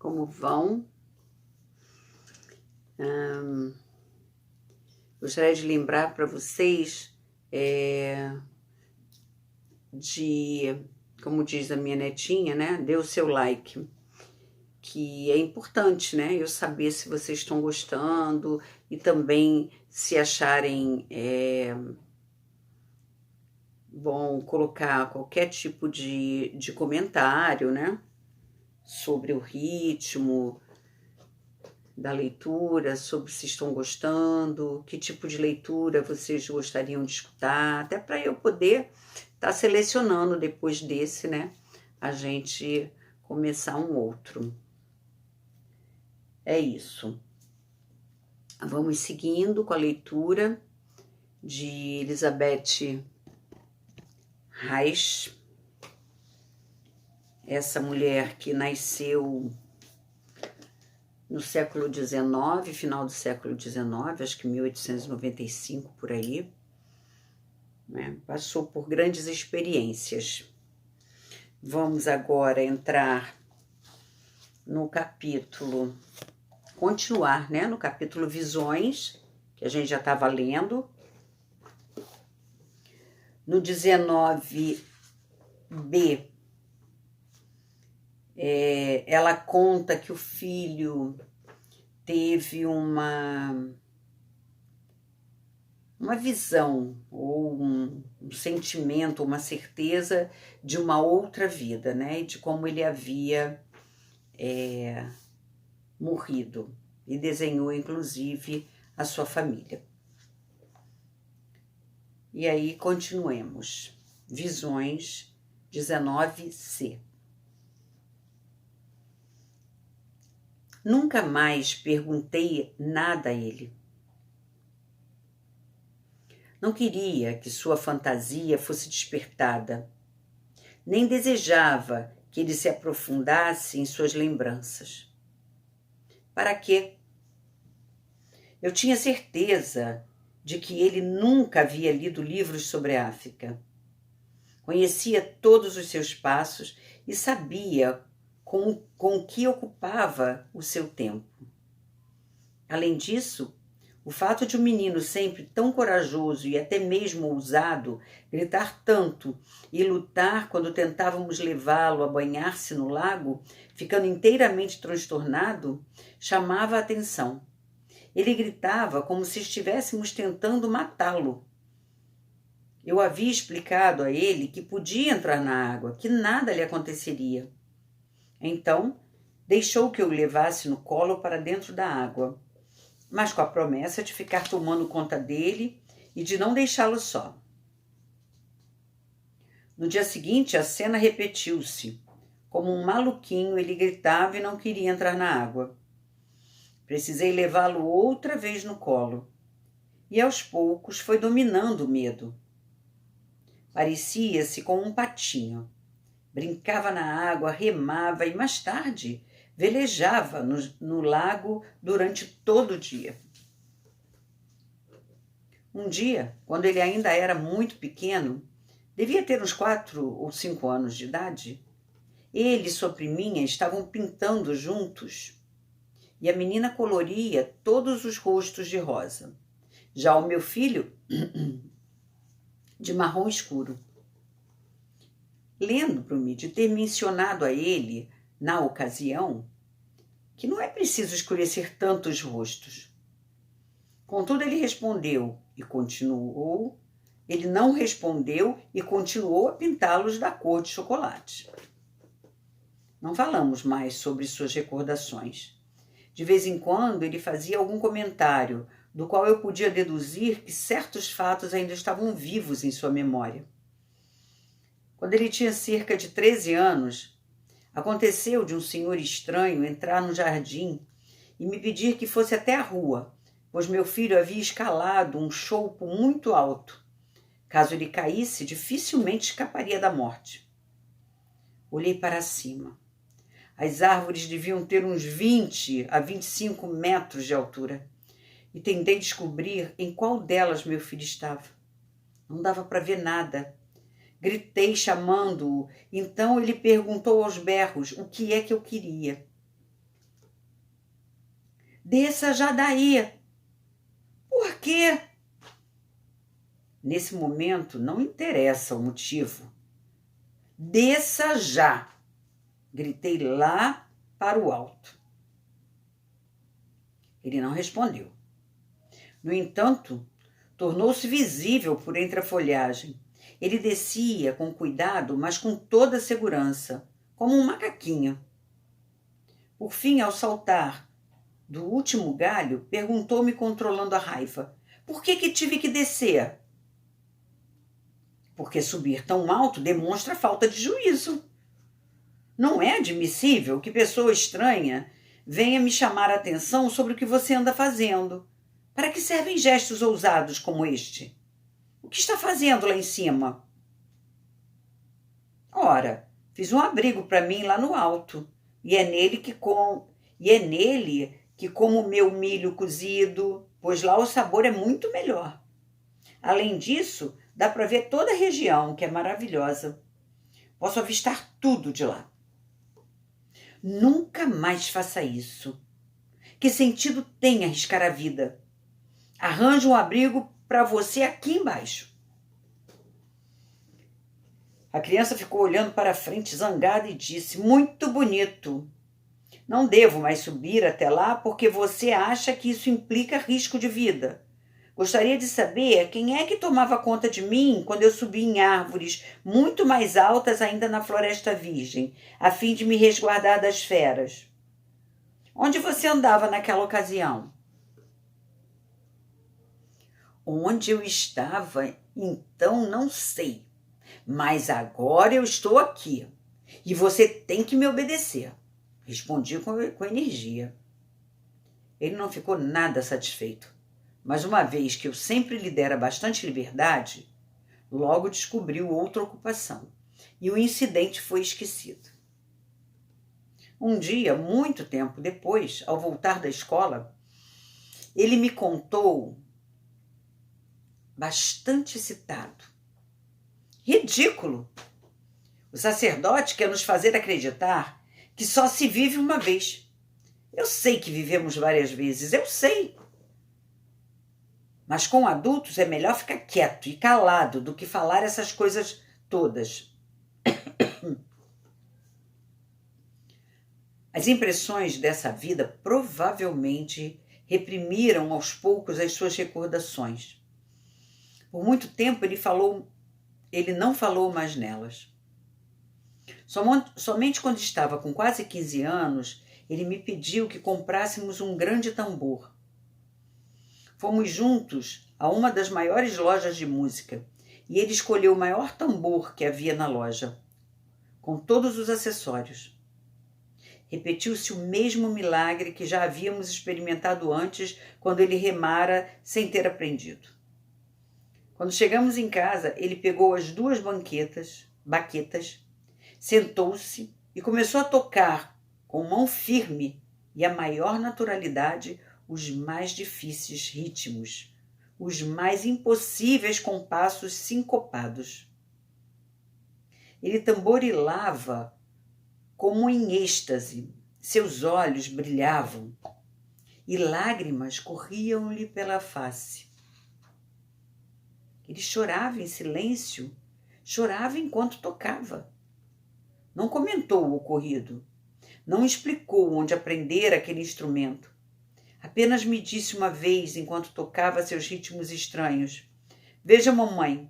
como vão? Gostaria de lembrar para vocês como diz a minha netinha, né? Dê o seu like, que é importante, né? Eu saber se vocês estão gostando e também se acharem bom colocar qualquer tipo de comentário, né? Sobre o ritmo da leitura, sobre se estão gostando, que tipo de leitura vocês gostariam de escutar, até para eu poder estar selecionando depois desse, né? A gente começar um outro. É isso. Vamos seguindo com a leitura de Elizabeth Reich, essa mulher que nasceu no século XIX, final do século XIX, acho que 1895, por aí, né? Passou por grandes experiências. Vamos agora entrar no capítulo, continuar, né? No capítulo Visões, que a gente já estava lendo. No 19b, ela conta que o filho teve uma visão, ou um sentimento, uma certeza de uma outra vida, né? E de como ele havia morrido. E desenhou, inclusive, a sua família. E aí, continuemos. Visões 19c. Nunca mais perguntei nada a ele. Não queria que sua fantasia fosse despertada, nem desejava que ele se aprofundasse em suas lembranças. Para quê? Eu tinha certeza de que ele nunca havia lido livros sobre a África. Conhecia todos os seus passos e sabia com que ocupava o seu tempo. Além disso, o fato de um menino sempre tão corajoso e até mesmo ousado gritar tanto e lutar quando tentávamos levá-lo a banhar-se no lago, ficando inteiramente transtornado, chamava a atenção. Ele gritava como se estivéssemos tentando matá-lo. Eu havia explicado a ele que podia entrar na água, que nada lhe aconteceria. Então, deixou que eu o levasse no colo para dentro da água, mas com a promessa de ficar tomando conta dele e de não deixá-lo só. No dia seguinte, a cena repetiu-se. Como um maluquinho, ele gritava e não queria entrar na água. Precisei levá-lo outra vez no colo. E aos poucos foi dominando o medo. Parecia-se com um patinho. Brincava na água, remava e mais tarde velejava no lago durante todo o dia. Um dia, quando ele ainda era muito pequeno, devia ter uns 4 ou 5 anos de idade, ele e sua priminha estavam pintando juntos e a menina coloria todos os rostos de rosa. Já o meu filho, de marrom escuro. Lembro-me de ter mencionado a ele, na ocasião, que não é preciso escurecer tantos rostos. Contudo, ele não respondeu e continuou a pintá-los da cor de chocolate. Não falamos mais sobre suas recordações. De vez em quando, ele fazia algum comentário, do qual eu podia deduzir que certos fatos ainda estavam vivos em sua memória. Quando ele tinha cerca de 13 anos, aconteceu de um senhor estranho entrar no jardim e me pedir que fosse até a rua, pois meu filho havia escalado um choupo muito alto. Caso ele caísse, dificilmente escaparia da morte. Olhei para cima. As árvores deviam ter uns 20 a 25 metros de altura e tentei descobrir em qual delas meu filho estava. Não dava para ver nada. Gritei chamando-o, então ele perguntou aos berros o que é que eu queria. Desça já daí. Por quê? Nesse momento não interessa o motivo. Desça já. Gritei lá para o alto. Ele não respondeu. No entanto, tornou-se visível por entre a folhagem. Ele descia com cuidado, mas com toda a segurança, como um macaquinho. Por fim, ao saltar do último galho, perguntou-me controlando a raiva: por que tive que descer? Porque subir tão alto demonstra falta de juízo. Não é admissível que pessoa estranha venha me chamar a atenção sobre o que você anda fazendo. Para que servem gestos ousados como este? O que está fazendo lá em cima? Ora, fiz um abrigo para mim lá no alto, e é nele que como meu milho cozido, pois lá o sabor é muito melhor. Além disso, dá para ver toda a região, que é maravilhosa. Posso avistar tudo de lá. Nunca mais faça isso. Que sentido tem arriscar a vida? Arranjo um abrigo para você aqui embaixo. A criança ficou olhando para a frente zangada e disse: muito bonito. Não devo mais subir até lá porque você acha que isso implica risco de vida. Gostaria de saber quem é que tomava conta de mim quando eu subia em árvores muito mais altas ainda na Floresta Virgem, a fim de me resguardar das feras. Onde você andava naquela ocasião? Onde eu estava, então não sei. Mas agora eu estou aqui. E você tem que me obedecer. Respondi com energia. Ele não ficou nada satisfeito. Mas uma vez que eu sempre lhe dera bastante liberdade, logo descobriu outra ocupação. E o incidente foi esquecido. Um dia, muito tempo depois, ao voltar da escola, ele me contou, bastante excitado: ridículo! O sacerdote quer nos fazer acreditar que só se vive uma vez. Eu sei que vivemos várias vezes, eu sei. Mas com adultos é melhor ficar quieto e calado do que falar essas coisas todas. As impressões dessa vida provavelmente reprimiram aos poucos as suas recordações. Por muito tempo ele não falou mais nelas. Somente quando estava com quase 15 anos, ele me pediu que comprássemos um grande tambor. Fomos juntos a uma das maiores lojas de música e ele escolheu o maior tambor que havia na loja, com todos os acessórios. Repetiu-se o mesmo milagre que já havíamos experimentado antes, quando ele remara sem ter aprendido. Quando chegamos em casa, ele pegou as duas baquetas, sentou-se e começou a tocar com mão firme e a maior naturalidade os mais difíceis ritmos, os mais impossíveis compassos sincopados. Ele tamborilava como em êxtase, seus olhos brilhavam e lágrimas corriam-lhe pela face. Ele chorava em silêncio, chorava enquanto tocava. Não comentou o ocorrido, não explicou onde aprendera aquele instrumento. Apenas me disse uma vez, enquanto tocava seus ritmos estranhos: veja, mamãe,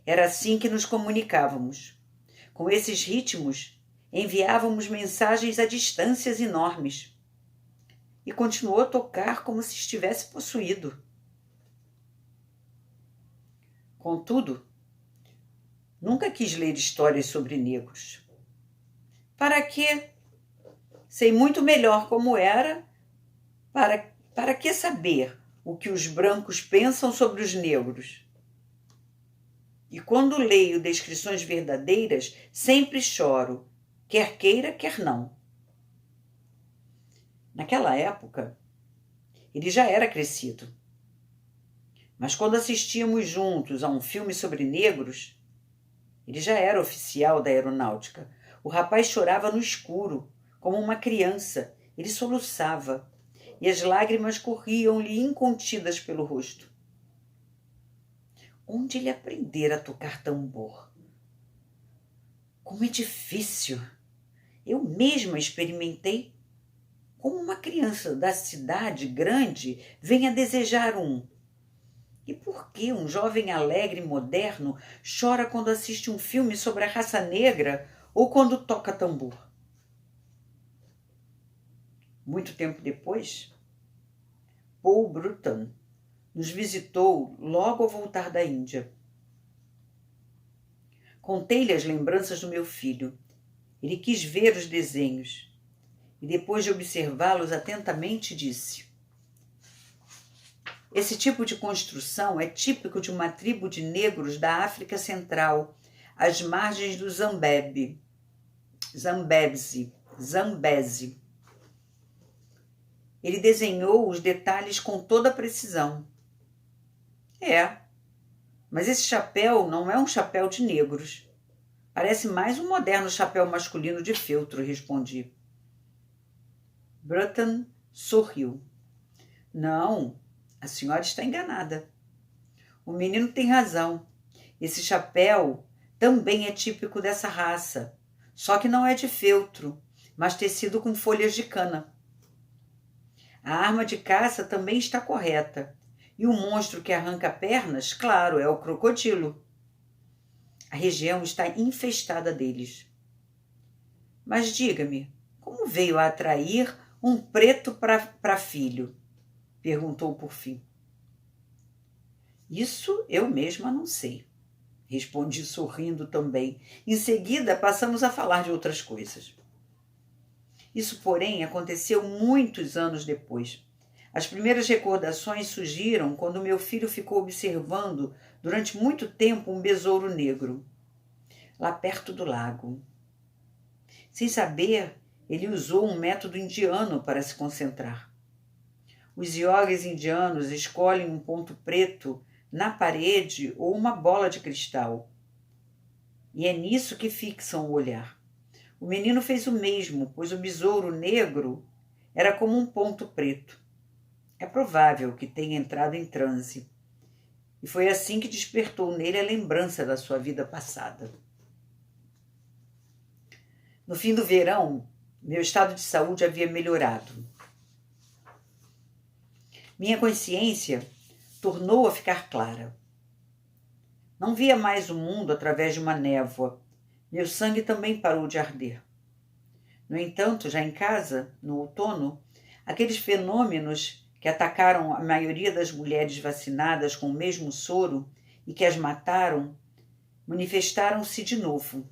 era assim que nos comunicávamos. Com esses ritmos, enviávamos mensagens a distâncias enormes. E continuou a tocar como se estivesse possuído. Contudo, nunca quis ler histórias sobre negros. Para quê? Sei muito melhor como era. Para que saber o que os brancos pensam sobre os negros? E quando leio descrições verdadeiras, sempre choro, quer queira, quer não. Naquela época, ele já era crescido. Mas quando assistíamos juntos a um filme sobre negros, ele já era oficial da aeronáutica. O rapaz chorava no escuro, como uma criança. Ele soluçava. e as lágrimas corriam-lhe incontidas pelo rosto. Onde ele aprendera a tocar tambor? Como é difícil! Eu mesma experimentei. Como uma criança da cidade grande vem a desejar um. E por que um jovem alegre e moderno chora quando assiste um filme sobre a raça negra ou quando toca tambor? Muito tempo depois, Paul Bruton nos visitou logo ao voltar da Índia. Contei-lhe as lembranças do meu filho. Ele quis ver os desenhos e, depois de observá-los atentamente, disse: esse tipo de construção é típico de uma tribo de negros da África Central, às margens do Zambeze. Ele desenhou os detalhes com toda a precisão. Mas esse chapéu não é um chapéu de negros. Parece mais um moderno chapéu masculino de feltro, respondi. Bruton sorriu. Não, a senhora está enganada. O menino tem razão. Esse chapéu também é típico dessa raça, só que não é de feltro, mas tecido com folhas de cana. A arma de caça também está correta. E o monstro que arranca pernas, claro, é o crocodilo. A região está infestada deles. Mas diga-me, como veio a atrair um preto para filho? Perguntou por fim. Isso eu mesma não sei, respondi sorrindo também. Em seguida, passamos a falar de outras coisas. Isso, porém, aconteceu muitos anos depois. As primeiras recordações surgiram quando meu filho ficou observando durante muito tempo um besouro negro, lá perto do lago. Sem saber, ele usou um método indiano para se concentrar. Os iogues indianos escolhem um ponto preto na parede ou uma bola de cristal. E é nisso que fixam o olhar. O menino fez o mesmo, pois o besouro negro era como um ponto preto. É provável que tenha entrado em transe. E foi assim que despertou nele a lembrança da sua vida passada. No fim do verão, meu estado de saúde havia melhorado. Minha consciência tornou a ficar clara. Não via mais o mundo através de uma névoa. Meu sangue também parou de arder. No entanto, já em casa, no outono, aqueles fenômenos que atacaram a maioria das mulheres vacinadas com o mesmo soro e que as mataram, manifestaram-se de novo.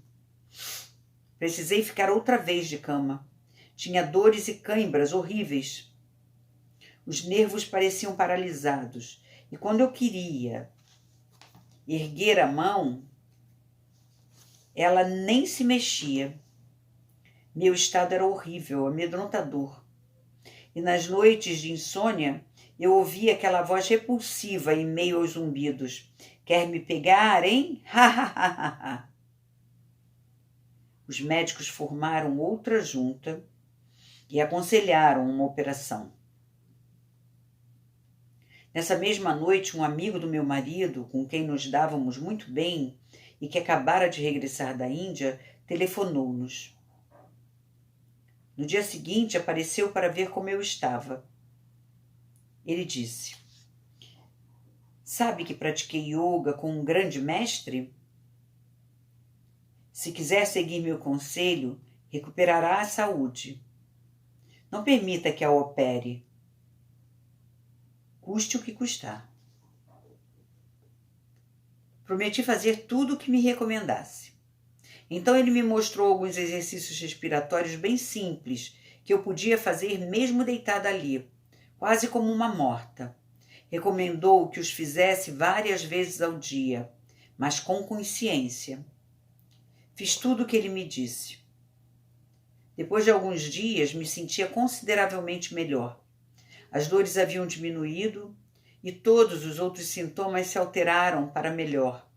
Precisei ficar outra vez de cama. Tinha dores e cãibras horríveis. Os nervos pareciam paralisados, e quando eu queria erguer a mão, ela nem se mexia. Meu estado era horrível, amedrontador. E nas noites de insônia, eu ouvia aquela voz repulsiva em meio aos zumbidos. Quer me pegar, hein? Ha, ha, ha, ha, ha. Os médicos formaram outra junta e aconselharam uma operação. Nessa mesma noite, um amigo do meu marido, com quem nos dávamos muito bem e que acabara de regressar da Índia, telefonou-nos. No dia seguinte, apareceu para ver como eu estava. Ele disse: sabe que pratiquei yoga com um grande mestre? Se quiser seguir meu conselho, recuperará a saúde. Não permita que a opere. Custe o que custar. Prometi fazer tudo o que me recomendasse. Então ele me mostrou alguns exercícios respiratórios bem simples, que eu podia fazer mesmo deitada ali, quase como uma morta. Recomendou que os fizesse várias vezes ao dia, mas com consciência. Fiz tudo o que ele me disse. Depois de alguns dias, me sentia consideravelmente melhor. As dores haviam diminuído e todos os outros sintomas se alteraram para melhor.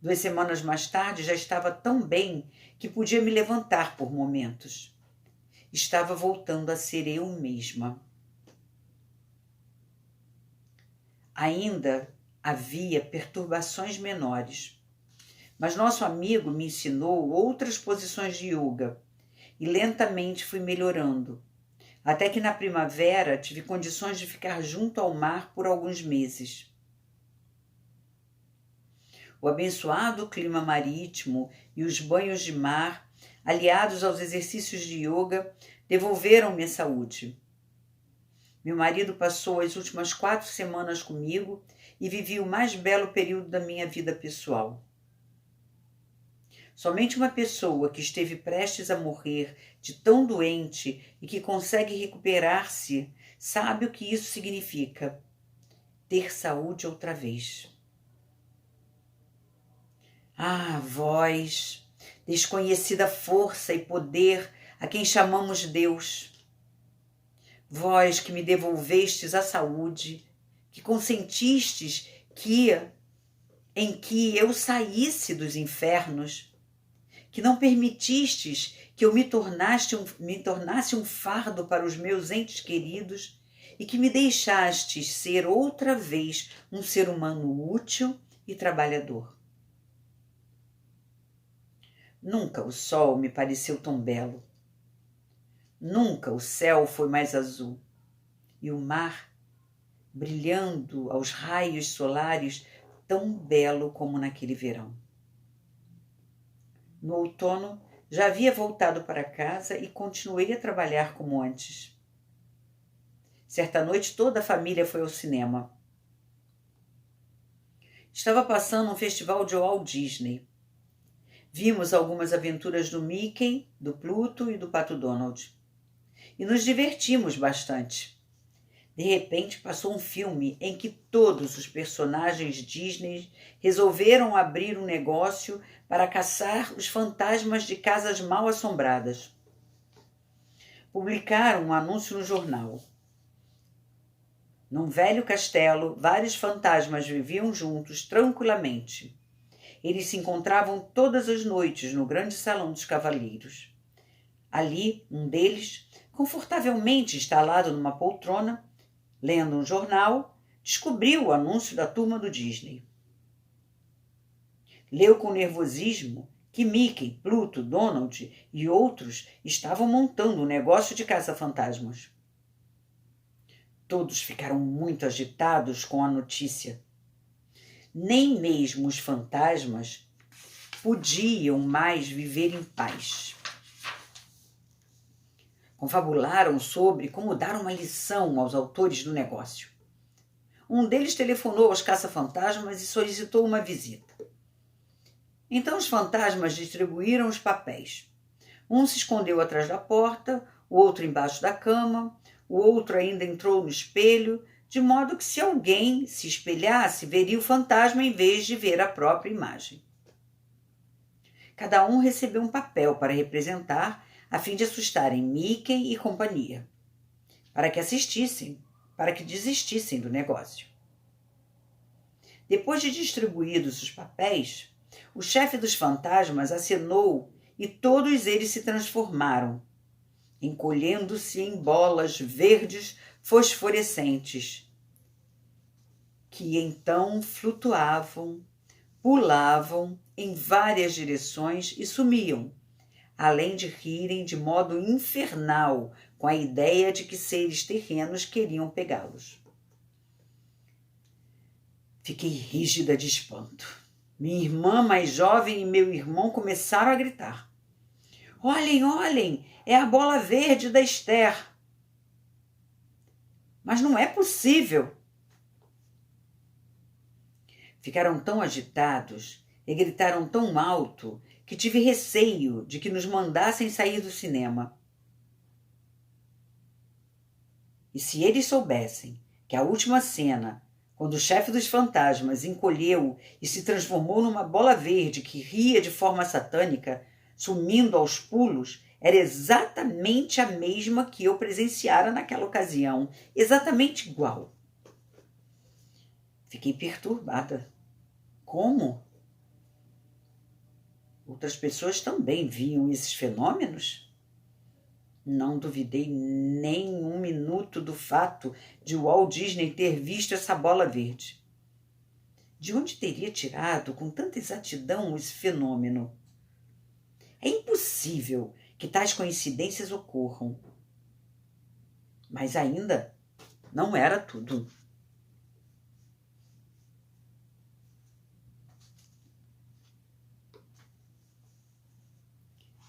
2 semanas mais tarde, já estava tão bem que podia me levantar por momentos. estava voltando a ser eu mesma. Ainda havia perturbações menores, mas nosso amigo me ensinou outras posições de yoga e lentamente fui melhorando, até que na primavera tive condições de ficar junto ao mar por alguns meses. O abençoado clima marítimo e os banhos de mar, aliados aos exercícios de yoga, devolveram-me a saúde. Meu marido passou as últimas 4 semanas comigo e vivi o mais belo período da minha vida pessoal. Somente uma pessoa que esteve prestes a morrer de tão doente e que consegue recuperar-se sabe o que isso significa: ter saúde outra vez. Ah, vós, desconhecida força e poder a quem chamamos Deus, vós que me devolvestes a saúde, que consentistes em que eu saísse dos infernos, que não permitistes que eu me tornasse um fardo para os meus entes queridos e que me deixastes ser outra vez um ser humano útil e trabalhador. Nunca o sol me pareceu tão belo. Nunca o céu foi mais azul e o mar, brilhando aos raios solares, tão belo como naquele verão. No outono, já havia voltado para casa e continuei a trabalhar como antes. Certa noite, toda a família foi ao cinema. Estava passando um festival de Walt Disney. Vimos algumas aventuras do Mickey, do Pluto e do Pato Donald. E nos divertimos bastante. De repente, passou um filme em que todos os personagens Disney resolveram abrir um negócio para caçar os fantasmas de casas mal assombradas. Publicaram um anúncio no jornal. Num velho castelo, vários fantasmas viviam juntos tranquilamente. Eles se encontravam todas as noites no grande salão dos cavalheiros. Ali, um deles, confortavelmente instalado numa poltrona, lendo um jornal, descobriu o anúncio da turma do Disney. Leu com nervosismo que Mickey, Pluto, Donald e outros estavam montando um negócio de caça-fantasmas. Todos ficaram muito agitados com a notícia. Nem mesmo os fantasmas podiam mais viver em paz. Confabularam sobre como dar uma lição aos autores do negócio. Um deles telefonou aos caça-fantasmas e solicitou uma visita. Então os fantasmas distribuíram os papéis. Um se escondeu atrás da porta, o outro embaixo da cama, o outro ainda entrou no espelho, de modo que se alguém se espelhasse, veria o fantasma em vez de ver a própria imagem. Cada um recebeu um papel para representar, a fim de assustarem Mickey e companhia, para que desistissem do negócio. Depois de distribuídos os papéis, o chefe dos fantasmas acenou e todos eles se transformaram, encolhendo-se em bolas verdes fosforescentes, que então flutuavam, pulavam em várias direções e sumiam, além de rirem de modo infernal com a ideia de que seres terrenos queriam pegá-los. Fiquei rígida de espanto. Minha irmã mais jovem e meu irmão começaram a gritar. Olhem, olhem, é a bola verde da Esther. Mas não é possível. Ficaram tão agitados e gritaram tão alto que tive receio de que nos mandassem sair do cinema. E se eles soubessem que a última cena, quando o chefe dos fantasmas encolheu e se transformou numa bola verde que ria de forma satânica, sumindo aos pulos, era exatamente a mesma que eu presenciara naquela ocasião, exatamente igual. Fiquei perturbada. Como? Outras pessoas também viam esses fenômenos? Não duvidei nem um minuto do fato de Walt Disney ter visto essa bola verde. De onde teria tirado com tanta exatidão esse fenômeno? É impossível que tais coincidências ocorram. Mas ainda não era tudo.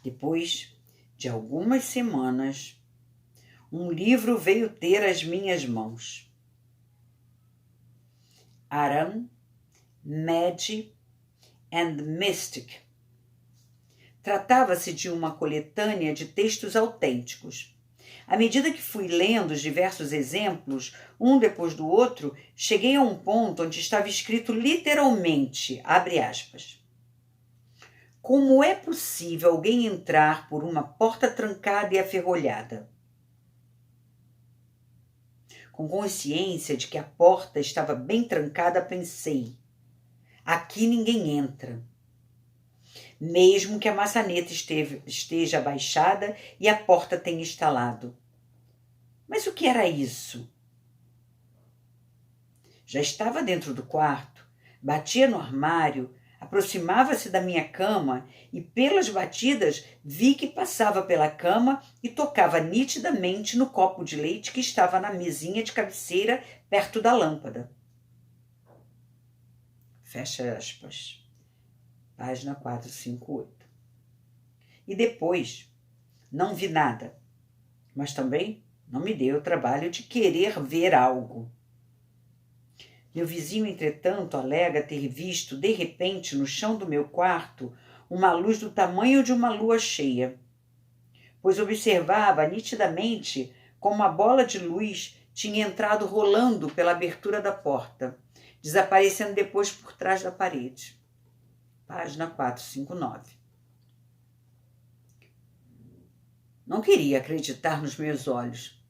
Depois de algumas semanas, um livro veio ter as minhas mãos. Aram, Magic and Mystic. Tratava-se de uma coletânea de textos autênticos. À medida que fui lendo os diversos exemplos, um depois do outro, cheguei a um ponto onde estava escrito literalmente, abre aspas, como é possível alguém entrar por uma porta trancada e aferrolhada? Com consciência de que a porta estava bem trancada, pensei, aqui ninguém entra. Mesmo que a maçaneta esteja abaixada e a porta tenha estalado. Mas o que era isso? Já estava dentro do quarto, batia no armário, aproximava-se da minha cama e, pelas batidas, vi que passava pela cama e tocava nitidamente no copo de leite que estava na mesinha de cabeceira perto da lâmpada. Fecha aspas. Página 458. E depois, não vi nada, mas também não me dei o trabalho de querer ver algo. Meu vizinho, entretanto, alega ter visto, de repente, no chão do meu quarto, uma luz do tamanho de uma lua cheia, pois observava nitidamente como a bola de luz tinha entrado rolando pela abertura da porta, desaparecendo depois por trás da parede. Página 459. Não queria acreditar nos meus olhos.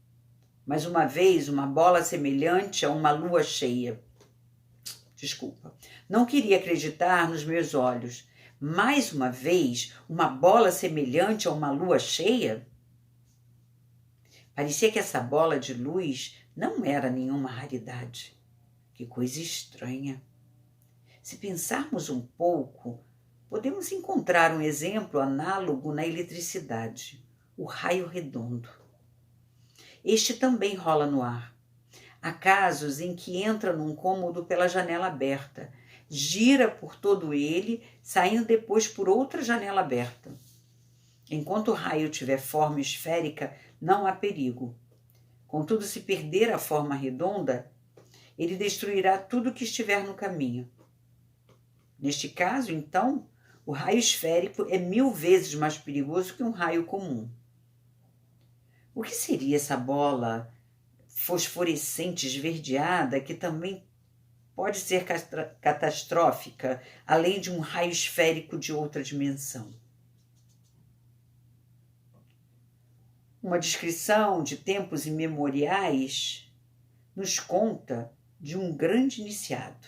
Mais uma vez, uma bola semelhante a uma lua cheia. Não queria acreditar nos meus olhos. Mais uma vez, uma bola semelhante a uma lua cheia? Parecia que essa bola de luz não era nenhuma raridade. Que coisa estranha. Se pensarmos um pouco, podemos encontrar um exemplo análogo na eletricidade, o raio redondo. Este também rola no ar. Há casos em que entra num cômodo pela janela aberta, gira por todo ele, saindo depois por outra janela aberta. Enquanto o raio tiver forma esférica, não há perigo. Contudo, se perder a forma redonda, ele destruirá tudo que estiver no caminho. Neste caso, então, o raio esférico é 1000 vezes mais perigoso que um raio comum. O que seria essa bola fosforescente esverdeada que também pode ser catastrófica, além de um raio esférico de outra dimensão? Uma descrição de tempos imemoriais nos conta de um grande iniciado,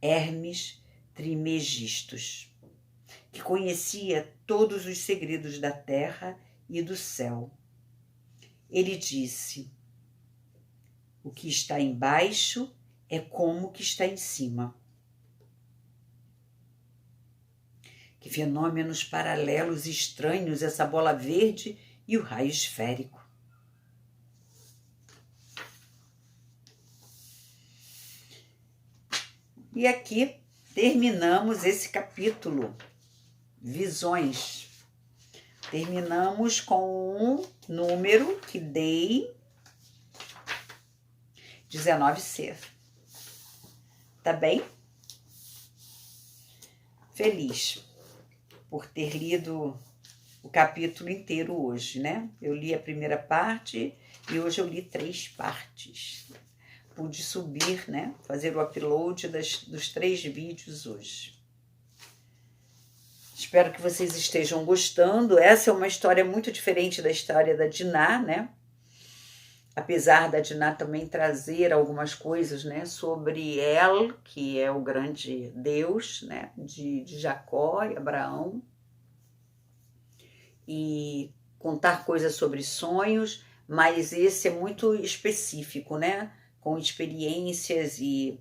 Hermes Trismegistus, que conhecia todos os segredos da terra e do céu. Ele disse: o que está embaixo é como o que está em cima. Que fenômenos paralelos e estranhos essa bola verde e o raio esférico. E aqui terminamos esse capítulo, Visões. Terminamos com um número que dei 19C. Tá bem? Feliz por ter lido o capítulo inteiro hoje, né? Eu li a primeira parte e hoje eu li 3 partes. Pude subir, né? Fazer o upload dos 3 vídeos hoje. Espero que vocês estejam gostando. Essa é uma história muito diferente da história da Diná, né? Apesar da Diná também trazer algumas coisas, né, sobre El, que é o grande Deus, né, de Jacó e Abraão. E contar coisas sobre sonhos, mas esse é muito específico, né? Com experiências e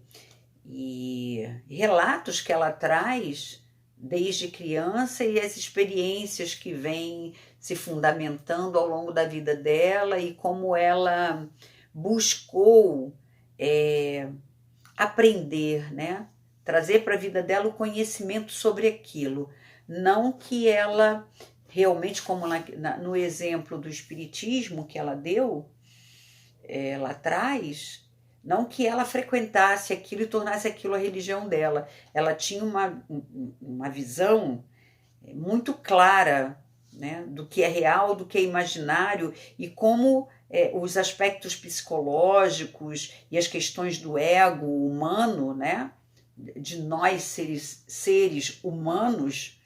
relatos que ela traz desde criança e as experiências que vêm se fundamentando ao longo da vida dela e como ela buscou aprender, né? Trazer para a vida dela o conhecimento sobre aquilo. Não que ela realmente, como no exemplo do espiritismo que ela deu lá atrás, não que ela frequentasse aquilo e tornasse aquilo a religião dela. Ela tinha uma visão muito clara, né, do que é real, do que é imaginário e como os aspectos psicológicos e as questões do ego humano, né, de nós seres humanos,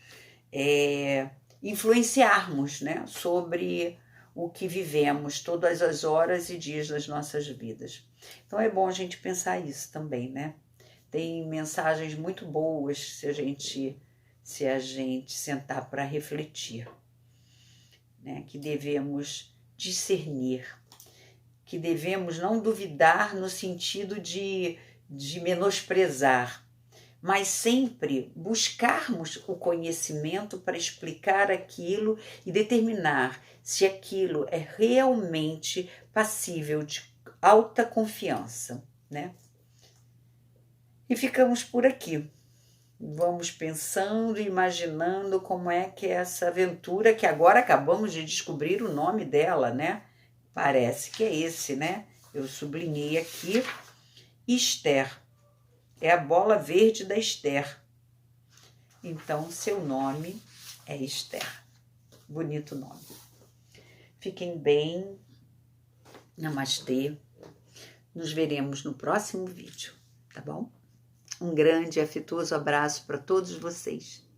influenciarmos, né, sobre o que vivemos todas as horas e dias das nossas vidas. Então é bom a gente pensar isso também, né? Tem mensagens muito boas se a gente sentar para refletir, né? Que devemos discernir, que devemos não duvidar no sentido de menosprezar, mas sempre buscarmos o conhecimento para explicar aquilo e determinar se aquilo é realmente passível de alta confiança, né? E ficamos por aqui. Vamos pensando e imaginando como é que é essa aventura, que agora acabamos de descobrir o nome dela, né? Parece que é esse, né? Eu sublinhei aqui, Esther. É a bola verde da Esther. Então, seu nome é Esther. Bonito nome. Fiquem bem. Namastê. Nos veremos no próximo vídeo, tá bom? Um grande e afetuoso abraço para todos vocês.